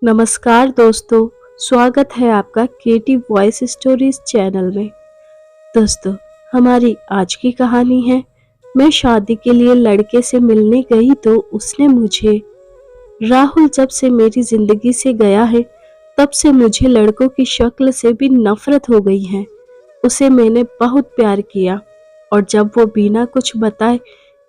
नमस्कार दोस्तों, स्वागत है आपका क्रिएटिव वॉइस स्टोरीज चैनल में। दोस्तों, हमारी आज की कहानी है। मैं शादी के लिए लड़के से मिलने गई तो उसने मुझे राहुल जब से मेरी जिंदगी से गया है तब से मुझे लड़कों की शक्ल से भी नफरत हो गई है। उसे मैंने बहुत प्यार किया और जब वो बिना कुछ बताए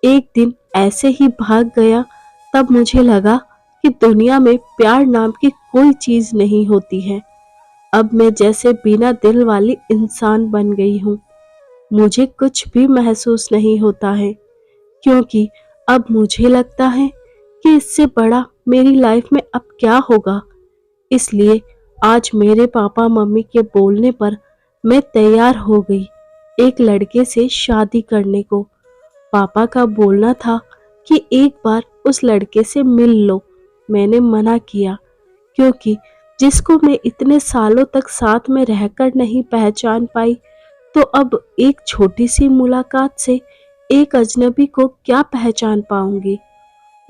एक दिन ऐसे ही भाग गया तब मुझे लगा कि दुनिया में प्यार नाम की कोई चीज नहीं होती है। अब मैं जैसे बिना दिल वाली इंसान बन गई हूँ। मुझे कुछ भी महसूस नहीं होता है क्योंकि अब मुझे लगता है कि इससे बड़ा मेरी लाइफ में अब क्या होगा। इसलिए आज मेरे पापा मम्मी के बोलने पर मैं तैयार हो गई एक लड़के से शादी करने को। पापा का बोलना था कि एक बार उस लड़के से मिल लो। मैंने मना किया क्योंकि जिसको मैं इतने सालों तक साथ में रहकर नहीं पहचान पाई तो अब एक छोटी सी मुलाकात से एक अजनबी को क्या पहचान पाऊंगी।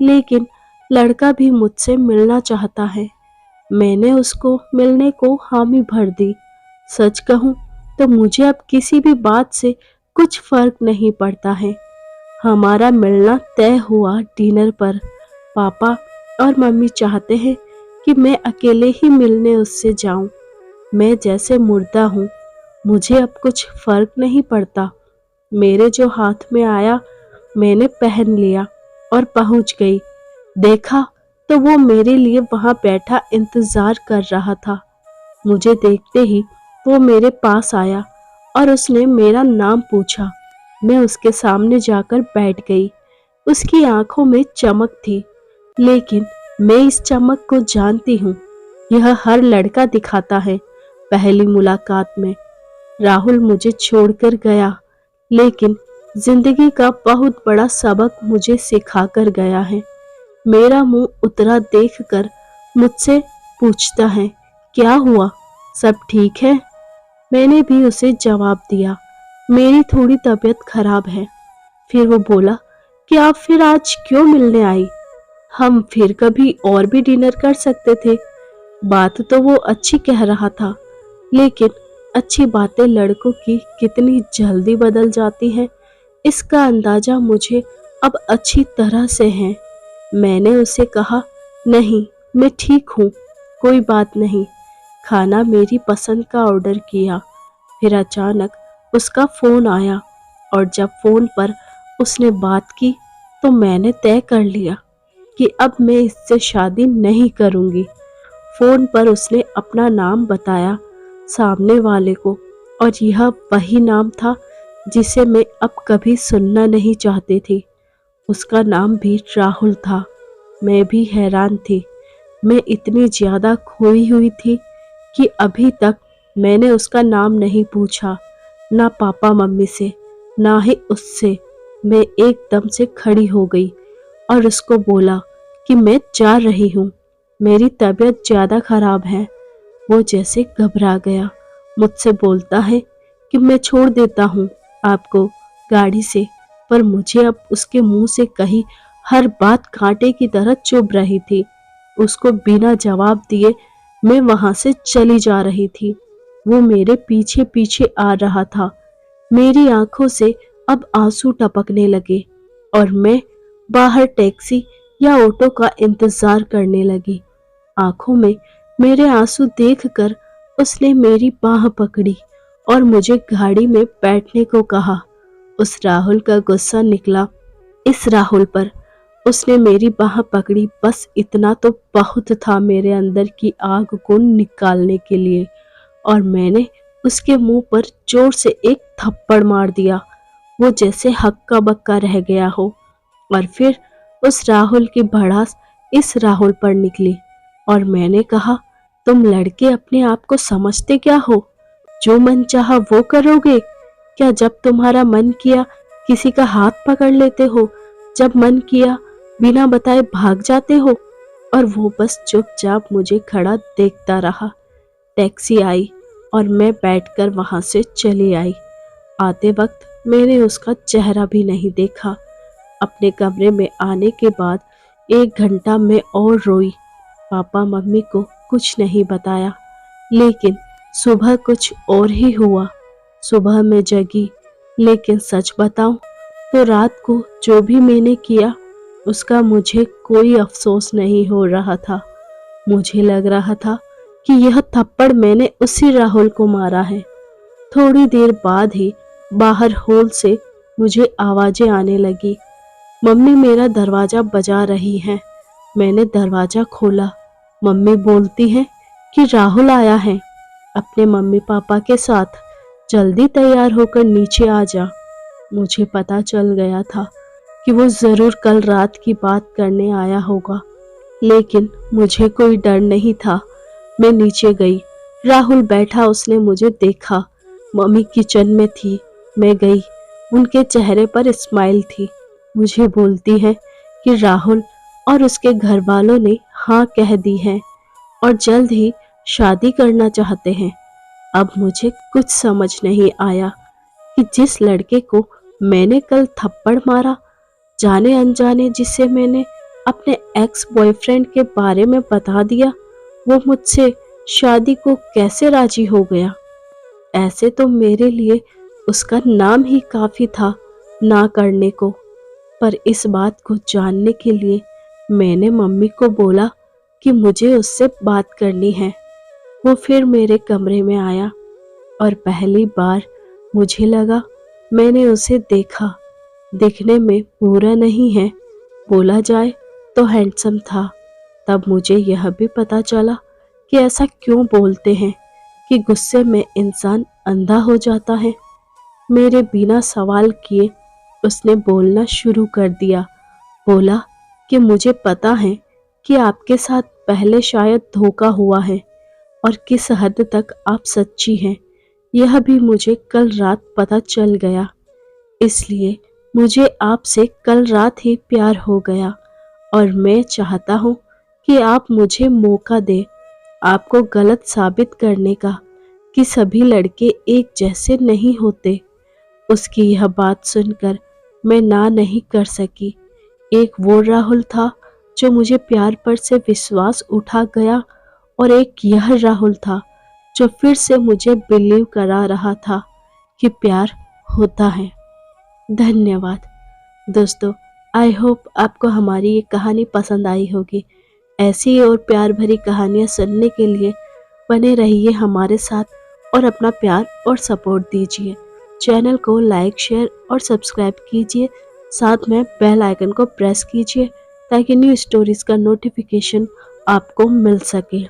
लेकिन लड़का भी मुझसे मिलना चाहता है। मैंने उसको मिलने को हामी भर दी। सच कहूं तो मुझे अब किसी भी बात से कुछ फर्क नहीं पड़ता है। हमारा मिलना तय हुआ डिनर पर। पापा और मम्मी चाहते हैं कि मैं अकेले ही मिलने उससे जाऊं। मैं जैसे मुर्दा हूं, मुझे अब कुछ फर्क नहीं पड़ता। मेरे जो हाथ में आया मैंने पहन लिया और पहुंच गई। देखा तो वो मेरे लिए वहां बैठा इंतजार कर रहा था। मुझे देखते ही वो मेरे पास आया और उसने मेरा नाम पूछा। मैं उसके सामने जाकर बैठ गई। उसकी आंखों में चमक थी, लेकिन मैं इस चमक को जानती हूँ। यह हर लड़का दिखाता है पहली मुलाकात में। राहुल मुझे छोड़कर गया, लेकिन जिंदगी का बहुत बड़ा सबक मुझे सिखा कर गया है। मेरा मुंह उतरा देखकर मुझसे पूछता है, क्या हुआ, सब ठीक है? मैंने भी उसे जवाब दिया, मेरी थोड़ी तबीयत खराब है। फिर वो बोला कि आप फिर आज क्यों मिलने आई? हम फिर कभी और भी डिनर कर सकते थे। बात तो वो अच्छी कह रहा था, लेकिन अच्छी बातें लड़कों की कितनी जल्दी बदल जाती हैं, इसका अंदाजा मुझे अब अच्छी तरह से है। मैंने उसे कहा, नहीं मैं ठीक हूँ, कोई बात नहीं। खाना मेरी पसंद का ऑर्डर किया। फिर अचानक उसका फोन आया और जब फोन पर उसने बात की तो मैंने तय कर लिया कि अब मैं इससे शादी नहीं करूंगी। फोन पर उसने अपना नाम बताया सामने वाले को, और यह वही नाम था जिसे मैं अब कभी सुनना नहीं चाहती थी। उसका नाम भी राहुल था। मैं भी हैरान थी। मैं इतनी ज्यादा खोई हुई थी कि अभी तक मैंने उसका नाम नहीं पूछा, ना पापा मम्मी से, ना ही उससे। मैं एकदम से खड़ी हो गई और उसको बोला कि मैं जा रही हूँ, मेरी तबीयत ज़्यादा खराब है। वो जैसे घबरा गया। मुझसे बोलता है कि मैं छोड़ देता हूँ आपको गाड़ी से, पर मुझे अब उसके मुंह से कही हर बात कांटे की तरह चुभ रही थी। उसको बिना जवाब दिए मैं वहां से चली जा रही थी। वो मेरे पीछे पीछे आ रहा था। मेरी आंखों से अब आंसू टपकने लगे और मैं बाहर टैक्सी या ऑटो का इंतजार करने लगी। आंखों में मेरे आंसू देखकर उसने मेरी बाह पकड़ी और मुझे गाड़ी में बैठने को कहा। उस राहुल का गुस्सा निकला इस राहुल पर। उसने मेरी बाह पकड़ी, बस इतना तो बहुत था मेरे अंदर की आग को निकालने के लिए, और मैंने उसके मुंह पर जोर से एक थप्पड़ मार दिया। वो जैसे हक्का बक्का रह गया हो। और फिर उस राहुल की भड़ास इस राहुल पर निकली और मैंने कहा, तुम लड़के अपने आप को समझते क्या हो? जो मन चाहा वो करोगे क्या? जब तुम्हारा मन किया किसी का हाथ पकड़ लेते हो, जब मन किया बिना बताए भाग जाते हो। और वो बस चुपचाप मुझे खड़ा देखता रहा। टैक्सी आई और मैं बैठकर वहां से चली आई। आते वक्त मैंने उसका चेहरा भी नहीं देखा। अपने कमरे में आने के बाद 1 घंटा मैं और रोई। पापा मम्मी को कुछ नहीं बताया। लेकिन सुबह कुछ और ही हुआ। सुबह मैं जगी, लेकिन सच बताऊं तो रात को जो भी मैंने किया उसका मुझे कोई अफसोस नहीं हो रहा था। मुझे लग रहा था कि यह थप्पड़ मैंने उसी राहुल को मारा है। थोड़ी देर बाद ही बाहर हॉल से मुझे आवाजें आने लगी। मम्मी मेरा दरवाजा बजा रही हैं। मैंने दरवाजा खोला। मम्मी बोलती हैं कि राहुल आया है अपने मम्मी पापा के साथ, जल्दी तैयार होकर नीचे आ जा। मुझे पता चल गया था कि वो जरूर कल रात की बात करने आया होगा, लेकिन मुझे कोई डर नहीं था। मैं नीचे गई। राहुल बैठा, उसने मुझे देखा। मम्मी किचन में थी। मैं गई, उनके चेहरे पर स्माइल थी। मुझे बोलती है कि राहुल और उसके घर वालों ने हाँ कह दी है और जल्द ही शादी करना चाहते हैं। अब मुझे कुछ समझ नहीं आया कि जिस लड़के को मैंने कल थप्पड़ मारा, जाने अनजाने जिसे मैंने अपने एक्स बॉयफ्रेंड के बारे में बता दिया, वो मुझसे शादी को कैसे राजी हो गया। ऐसे तो मेरे लिए उसका नाम ही काफी था ना करने को। पर इस बात को जानने के लिए मैंने मम्मी को बोला कि मुझे उससे बात करनी है। वो फिर मेरे कमरे में आया और पहली बार मुझे लगा मैंने उसे देखा। दिखने में बुरा नहीं है, बोला जाए तो हैंडसम था। तब मुझे यह भी पता चला कि ऐसा क्यों बोलते हैं कि गुस्से में इंसान अंधा हो जाता है। मेरे बिना सवाल किए उसने बोलना शुरू कर दिया। बोला कि मुझे पता है कि आपके साथ पहले शायद धोखा हुआ है और किस हद तक आप सच्ची हैं यह भी मुझे कल रात पता चल गया। इसलिए मुझे आपसे कल रात ही प्यार हो गया और मैं चाहता हूँ कि आप मुझे मौका दें आपको गलत साबित करने का कि सभी लड़के एक जैसे नहीं होते। उसकी यह बात सुनकर मैं ना नहीं कर सकी। एक वो राहुल था जो मुझे प्यार पर से विश्वास उठा गया और एक यह राहुल था जो फिर से मुझे बिलीव करा रहा था कि प्यार होता है। धन्यवाद दोस्तों। आई होप आपको हमारी ये कहानी पसंद आई होगी। ऐसी और प्यार भरी कहानियाँ सुनने के लिए बने रहिए हमारे साथ और अपना प्यार और सपोर्ट दीजिए। चैनल को लाइक, शेयर और सब्सक्राइब कीजिए। साथ में बेल आइकन को प्रेस कीजिए ताकि न्यू स्टोरीज का नोटिफिकेशन आपको मिल सके।